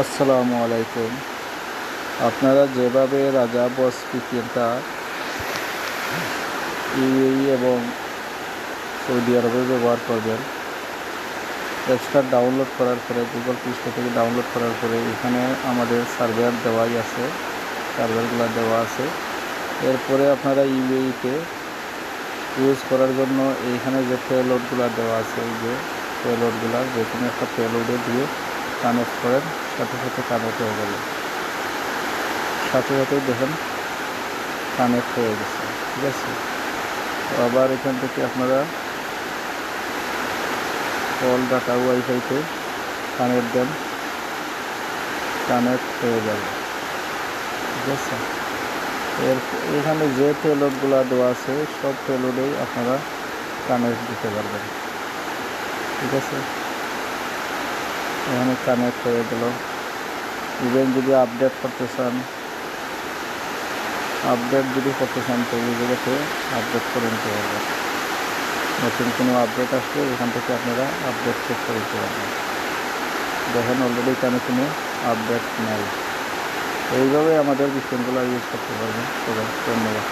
আসসালামু আলাইকুম। আপনারা যেভাবে রাজা বস পিপিএনটা ইউএই এবং সৌদি আরবে ব্যবহার করবেন, অ্যাপসটা ডাউনলোড করার পরে গুগল প্লে স্টোর থেকে ডাউনলোড করার পরে এখানে আমাদের সার্ভার দেওয়াই আছে, সার্ভারগুলো দেওয়া আছে। এরপরে আপনারা ইউএইতে ইউজ করার জন্য এইখানে যে পেলোডগুলো দেওয়া আছে, এই যে পেলোডগুলো, যে কোনো একটা পেলোডে দিয়ে কানেক্ট করেন, সাথে সাথে কানেক্ট হয়ে গেল, সাথে সাথেই দেখেন কানেক্ট হয়ে গেছে। ঠিক আছে, আবার এখান থেকে আপনারা কল ডাটা ওয়াইফাইতে কানেক্ট দেন, কানেক্ট হয়ে যাবে। ঠিক আছে, এখানে যে পেলোডগুলো দেওয়া আছে সব পেলোডেই আপনারা কানেক্ট দিতে পারবেন। ঠিক আছে, এখানে কানেক্ট হয়ে গেল। ইভেন যদি আপডেট করতে চান তো এই জায়গাতে আপডেট করে নিতে পারবেন। নতুন কোনো আপডেট আসলে এখান থেকে আপনারা আপডেট চেক করে দিতে পারবেন। দেখেন অলরেডি এখানে কোনো আপডেট নাই। এইভাবে আমাদের সিস্টেমগুলো ইউজ করতে পারবেন সবাই। ধন্যবাদ।